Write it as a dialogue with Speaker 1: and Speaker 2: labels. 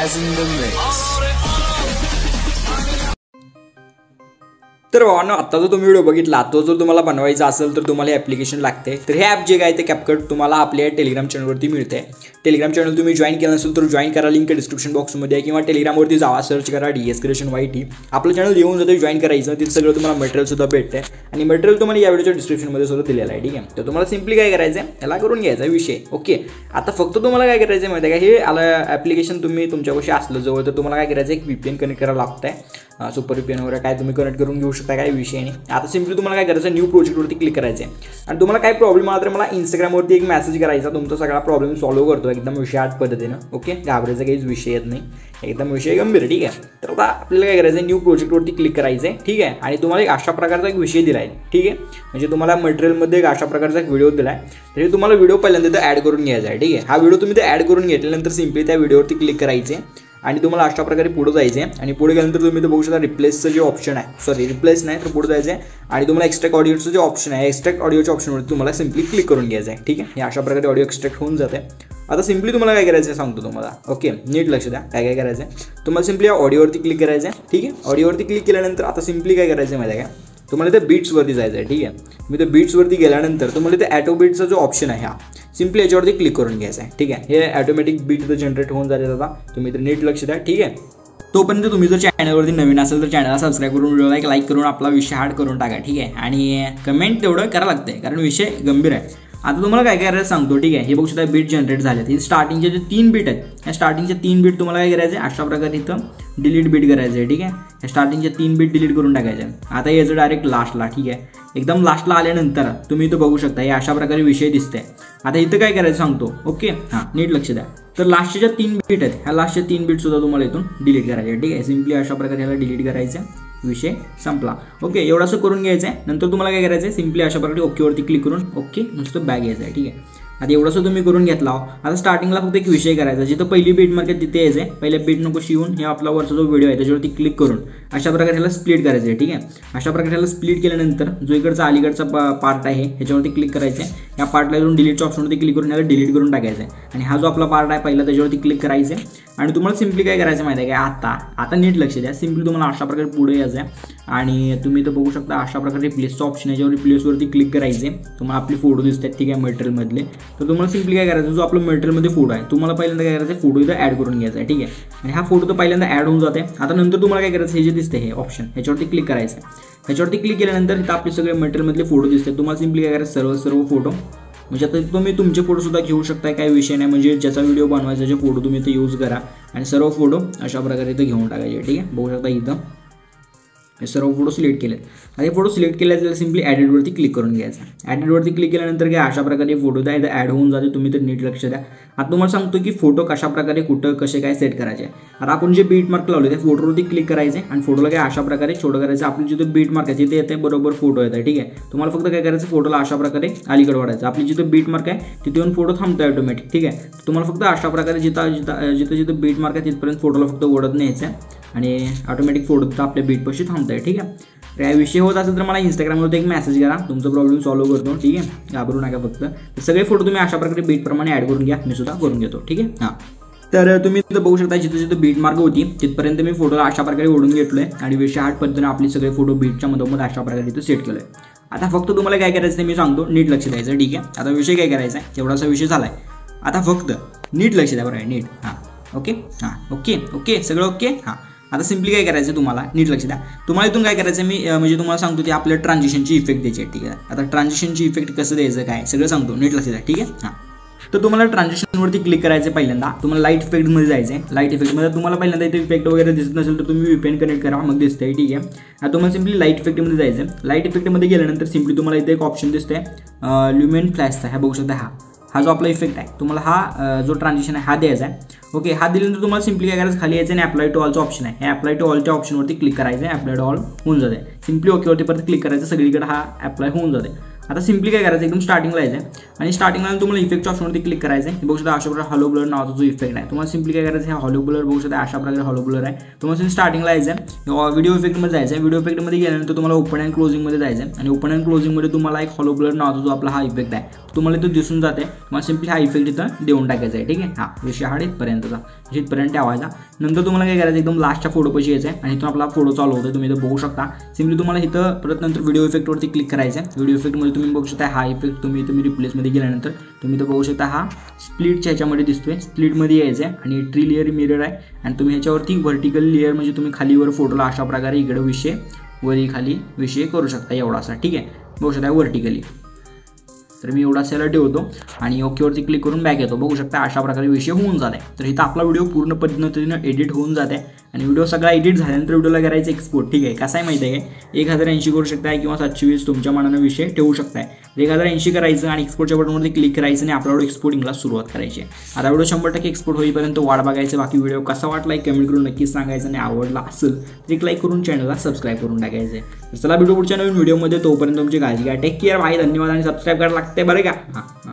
Speaker 1: Baz in the mix.
Speaker 2: तर भावांनो, आता जो तुम्ही व्हिडिओ बघितला तो जर तुम्हाला बनवायचा असेल तर तुम्हाला ॲप्लिकेशन लागते. तर हे ॲप जे काय ते कॅपकट तुम्हाला आपल्या टेलिग्राम चॅनलवरती मिळते. टेलिग्राम चॅनल तुम्ही जॉईन केलं नसेल तर जॉईन करा, लिंक डिस्क्रिप्शन बॉक्समध्ये आहे, किंवा टेलिग्रामवरती जावा, सर्च करा DS Creation YT. आपलं चॅनल येऊन जातं, जॉईन करायचं. तिथे सगळं तुम्हाला मटेरियलसुद्धा भेटते आणि मटेरियल तुम्हाला या व्हिडिओच्या डिस्क्रिप्शनमध्ये सुद्धा दिलेलं आहे. ठीक आहे, तर तुम्हाला सिम्पली काय करायचं आहे, याला करून घ्यायचा विषय. ओके, आता फक्त तुम्हाला काय करायचं आहे माहिती आहे का, हे आलं ॲप्लिकेशन तुम्ही तुमच्यापाशी असलं जवळ तर तुम्हाला काय करायचं आहे, एक VPN कनेक्ट करायला लागतं आहे. सुपर VPN वगैरे काय तुम्ही कनेक्ट करून घेऊ शकता, काय विषय नाही. आता सिम्पली तुम्हाला काय करायचं, न्यू प्रोजेक्टवरती क्लिक करायचं आहे आणि तुम्हाला काय प्रॉब्लेम आला तर मला Instagramवरती एक मेसेज करायचा, तुमचा सगळा प्रॉब्लेम सॉल्व्ह करतो एकदम विषयात पद्धतीनं. ओके, घाबरायचा काहीच विषय येत नाही, एकदम विषय गंभीर. ठीक आहे, तर आता आपल्याला काय करायचं आहे, न्यू प्रोजेक्टवरती क्लिक करायचं आहे. ठीक आहे, आणि तुम्हाला एक अशा प्रकारचा एक विषय दिला आहे. ठीक आहे, म्हणजे तुम्हाला मटेरियलमध्ये एक अशा प्रकारचा एक व्हिडिओ दिला आहे. तरी तुम्हाला व्हिडिओ पहिल्यांदा ते ॲड करून घ्यायचा आहे. ठीक आहे, हा व्हिडिओ तुम्ही ते ॲड करून घेतल्यानंतर सिम्पली त्या व्हिडिओवरती क्लिक करायचे आणि तुम्हाला अशा प्रकारे पुढे जायचे आहे. आणि पुढे गेल्यानंतर तुम्ही तर बघू शकता रिप्लेसचं जे ऑप्शन आहे, सॉरी रिप्लेस नाही तर पुढे जायचं आहे आणि तुम्हाला एक्स्ट्रॅक्ट ऑडिओचं जे ऑप्शन आहे, एक्स्ट्रॅक्ट ऑडिओच्या ऑप्शनवरती तुम्हाला सिम्पली क्लिक करून घ्यायचं आहे. ठीक आहे, हे अशा प्रकारे ऑडिओ एक्स्ट्रॅक्ट होऊन जाते. आता सिम्पली तुम्हाला काय करायचं आहे सांगतो तुम्हाला. ओके, नीट लक्ष द्या, काय काय करायचं आहे. तुम्हाला सिम्पली ऑडिओवरती क्लिक करायचं आहे. ठीक आहे, ऑडिओवरती क्लिक केल्यानंतर आता सिम्पली काय करायचं आहे माहिती आहे का, तुम्हाला ते बीट्सवरती जायचं आहे. ठीक आहे, मी ते बीट्सवरती गेल्यानंतर तुम्हाला ते ॲटो बीटचा जो ऑप्शन आहे हा सिम्पली याच्यावरती क्लिक करून घ्यायचं आहे. ठीक आहे, हे ॲटोमॅटिक बीट तर जनरेट होऊन जाते. आता तुम्ही तर नीट लक्ष द्या. ठीक आहे, तोपर्यंत तुम्ही जर चॅनलवरती नवीन असेल तर चॅनलला सबस्क्राईब करून व्हिडिओला लाईक करून आपला विषय हार्ड करून टाका. ठीक आहे, आणि कमेंट तेवढं करावं लागते कारण विषय गंभीर आहे. आता तुम्हाला काय करायचं सांगतो. ठीक आहे, हे बघू शकता बीट जनरेट झाले. ही स्टार्टिंगचे जे 3 बीट आहेत, या स्टार्टिंगचे 3 बीट तुम्हाला काय करायचं आहे, अशा प्रकारे इथं डिलीट बीट करायचं आहे. ठीक आहे, या स्टार्टिंगचे 3 बीट डिलीट करून टाकायचे. आता याचं डायरेक्ट लास्टला. ठीक आहे, एकदम लास्टला आल्यानंतर तुम्ही इथं बघू शकता हे अशा प्रकारे विषय दिसते. आता इथं काय करायचं सांगतो. ओके, हां नीट लक्ष द्या. तर लास्टच्या 3 बीट आहेत, ह्या लास्टच्या 3 बीटसुद्धा तुम्हाला इथून डिलीट करायचे. ठीक आहे, सिम्पली अशा प्रकारे ह्याला डिलीट करायचं, विषय संपला. ओके, एवढंसं करून घ्यायचं आहे. नंतर तुम्हाला काय करायचं आहे, सिम्पली अशा प्रकारे ओकेवरती क्लिक करून ओके नुसतं बॅग घ्यायचं आहे. ठीक आहे, आता एवढंसं तुम्ही करून घेतला. आता स्टार्टिंगला फक्त एक विषय करायचा, जिथं पहिली बीट मार्केट तिथे यायचं आहे. पहिल्या बीट नको शिवून हे आपला वरचा जो व्हिडिओ आहे त्याच्यावरती क्लिक करून अशा प्रकारे ह्याला स्प्लिट करायचं आहे. ठीक आहे, अशा प्रकारे ह्याला स्प्लिट केल्यानंतर जो इकडचा अलीकडचा पार्ट आहे ह्याच्यावरती क्लिक करायचं आहे. या पार्टला येऊन डिलीटच्या ऑप्शनवरती क्लिक करून ह्याला डिलीट करून टाकायचं आहे. आणि हा जो आपला पार्ट आहे पहिला त्याच्यावरती क्लिक करायचं आहे. आणि तुम्हाला सिम्पली काय करायचं माहिती आहे का, आता नीट लक्ष द्या. सिम्पली तुम्हाला अशा प्रकारे पुढे यायचं आहे आणि तुम्ही तर बघू शकता अशा प्रकारे रिप्लेसचं ऑप्शन आहे, याच्यावर रिप्लेसवरती क्लिक करायचे. तुम्हाला आपले फोटो दिसतात. ठीक आहे, मटेरियलमधले. तर तुम्हाला सिम्पली काय करायचं, जो आपला मटेरियलमध्ये फोटो आहे तुम्हाला पहिल्यांदा काय करायचं, फोटो इथं ॲड करून घ्यायचा आहे. ठीक आहे, आणि हा फोटो तर पहिल्यांदा ॲड होऊन जाते. आता नंतर तुम्हाला काय करायचं, हे जे दिसते हे ऑप्शन ह्याच्यावरती क्लिक करायचं आहे. ह्याच्यावरती क्लिक केल्यानंतर इथं आपले सगळे मटेरियलमधले फोटो दिसतात. तुम्हाला सिम्पली काय करायचं, सर्व फोटो म्हणजे आता तुम्ही तुमचे फोटोसुद्धा घेऊ शकता, काही विषय नाही. म्हणजे ज्याचा व्हिडिओ बनवायचा जे फोटो तुम्ही इथं यूज करा आणि सर्व फोटो अशा प्रकारे इथं घेऊन टाकायचे. ठीक आहे, बघू शकता इथं हे सर्व फोटो सिलेक्ट केले. आता हे फोटो सिलेक्ट केल्यानंतर सिम्पली ॲडिटवरती क्लिक करून घ्यायचा. ॲडिटवरती क्लिक केल्यानंतर काय अशा प्रकारे फोटो इथं ॲड होऊन जाते. तुम्ही तर नीट लक्ष द्या. आता तुम्हाला सांगतो की फोटो कशा प्रकारे कुठं कसे काय सेट करायचे. आता आपण जे बीट मार्क लावले त्या फोटोवरती क्लिक करायचे आणि फोटोला काय अशा प्रकारे छोटं करायचं. आपली जिथं बीट मार्क आहे तिथे येते बरोबर फोटो येत आहे. ठीक आहे, तुम्हाला फक्त काय करायचं, फोटोला अशा प्रकारे अलीकडे वाढायचं. आपली जिथं बीट मार्क आहे तिथे येऊन फोटो थांबतो ऑटोमॅटिक. ठीक आहे, तुम्हाला फक्त अशा प्रकारे जिथं बीट मार्क आहे तिथपर्यंत फोटोला फक्त ओढत न्यायचं आहे आणि ऑटोमॅटिक फोटो तर आपल्या बीटपाशी थांबत आहे. ठीक आहे, काय विषय होत असेल तर मला Instagramवरती एक मेसेज करा, तुमचा प्रॉब्लेम सॉल्व्ह करतो. ठीक आहे, घाबरू नका. फक्त सगळे फोटो तुम्ही अशा प्रकारे बीटप्रमाणे ॲड करून घ्या, मी सुद्धा करून घेतो. ठीक आहे, हां तर तुम्ही इथं बघू शकता जिथं जिथं बीट मार्क होती तिथपर्यंत मी फोटोला अशा प्रकारे ओढून घेतलो आहे आणि विषय हार्ड पद्धतीने आपले सगळे फोटो बीटच्या मधोमध अशा प्रकारे इथं सेट केलं आहे. आता फक्त तुम्हाला काय करायचं ते मी सांगतो, नीट लक्ष द्यायचं. ठीक आहे, आता विषय काय करायचा आहे, तेवढासा विषय झाला आहे. आता फक्त नीट लक्ष द्या, बरं आहे नीट. हां ओके, हां ओके सगळं ओके. हां आता सिम्पली काय करायचं, तुम्हाला नीट लक्ष द्या. तुम्हाला इथून काय करायचं मी म्हणजे तुम्हाला सांगतो ते आपल्या ट्रान्झिशनची इफेक्ट द्यायची आहे. ठीक आहे, आता ट्रान्झिशनची इफेक्ट कसं द्यायचं काय सगळं सांगतो, नीट लक्ष द्या. ठीक आहे, हां तर तुम्हाला ट्रान्झिशनवरती क्लिक करायचं. पहिल्यांदा तुम्हाला लाईट इफेक्टमध्ये जायचं आहे. लाईट इफेक्टमध्ये तुम्हाला पहिल्यांदा इथे इफेक्ट वगैरे दिसत नसेल तर तुम्ही VPN कनेक्ट करा, मग दिसतंय. ठीक आहे, आता तुम्हाला सिम्पली लाईट इफेक्टमध्ये जायचं आहे. लाईट इफेक्टमध्ये गेल्यानंतर सिम्पली तुम्हाला इथे एक ऑप्शन दिसतंय ल्युमेन फ्लॅशचा. हा बघू शकता, हा जो आपला इफेक्ट आहे तुम्हाला हा जो ट्रान्झिशन आहे हा द्यायचा आहे. ओके, हा दिल्यानंतर तुम्हाला सिम्पली काय करायचं, खाली यायचं आणि अप्लाय टू ऑलचं ऑप्शन आहे. हे अप्लाय टू ऑलच्या ऑप्शनवरती क्लिक करायचं आहे. अप्लाय टू ऑल होऊन जाते. सिम्पली ओकेवरती परत क्लिक करायचं, सगळीकडे हा अप्लाय होऊन जाते. आता सिम्पली काय करायचं, एकदम स्टार्टिंगला यायचं आणि स्टार्टिंगला तुम्हाला इफेक्टच्या ऑप्शनवरती क्लिक करायचं आहे. बघू शकता अशा प्रकारे हॉलो ब्लर नावाचा जो इफेक्ट आहे तुम्हाला सिम्पली काय करायचं, हा हॉलो ब्लर बघू शकता अशा प्रकारे हॉलो ब्लर आहे. तुम्हाला स्टार्टिंगला यायचं आहे, व्हिडिओ इफेक्टमध्ये जायचं आहे. व्हिडिओ इफेक्टमध्ये गेल्यानंतर तुम्हाला ओपन अँड क्लोजिंगमध्ये जायचं आहे आणि ओपन अँड क्लोजिंगमध्ये तुम्हाला एक हॉलो ब्लर नावाचा जो आपला हा इफेक्ट आहे तुम्हाला इथं दिसून जाते. मग सिम्पली हा इफेक्ट इथं देऊन टाकायचा आहे. ठीक आहे, हा विषय हा इथपर्यंतचा जिथपर्यंत ठेवायचा. नंतर तुम्हाला काय करायचं एकदम लास्टच्या फोटोपाशी यायचं आहे आणि इथून आपला फोटो चालू होतो. तुम्ही इथं बघू शकता. सिम्पली तुम्हाला इथं परत नंतर व्हिडिओ इफेक्टवरती क्लिक करायचं आहे. व्हिडिओ इफेक्टमध्ये तुम्ही बघू शकता हा इफेक्ट तुम्ही रिप्लेसमध्ये गेल्यानंतर तुम्ही इथं बघू शकता हा स्प्लिटच्या ह्याच्यामध्ये दिसतोय. स्प्लिटमध्ये यायचं आहे आणि ट्री लेअर मिरर आहे आणि तुम्ही ह्याच्यावरती व्हर्टिकल लेअर म्हणजे तुम्ही खालीवर फोटोला अशा प्रकारे इकडे विषय वरी खाली विषय करू शकता एवढासा. ठीक आहे, बघू शकता व्हर्टिकली. तर मी एवढा सेला ठेवतो आणि ओकेवरती क्लिक करून बॅक येतो. बघू शकता अशा प्रकारे विषय होऊन जात आहे. तर इथं आपला व्हिडिओ पूर्ण पद्धतीनं एडिट होऊन जात आहे आणि व्हिडिओ सगळा एडिट झाल्यानंतर व्हिडिओला करायचं एक्सपोर्ट. ठीक आहे, कसं आहे माहिती आहे काय, 1080 करू शकताय किंवा 720 तुमच्या मनानं विषय ठेवू शकताय. 1080 करायचं आणि एक्सपोर्टच्या बटनवरती क्लिक करायचं आणि आपला व्हिडिओ एक्सपोर्टिंगला सुरुवात करायची. आता व्हिडिओ 100% एक्सपोर्ट होईपर्यंत वाट बघायचं. बाकी व्हिडिओ कसा वाटला कमेंट करून नक्कीच सांगायचं आणि आवडला असेल तर एक लाईक करून चॅनलला सबस्क्राईब करून टाकायचं. तर चला भेटू पुढच्या नवीन व्हिडिओमध्ये. तोपर्यंत तुमची काळजी घ्या. Take care. बाय. धन्यवाद आणि सबस्क्राईब करायला लागते बरं का. हां.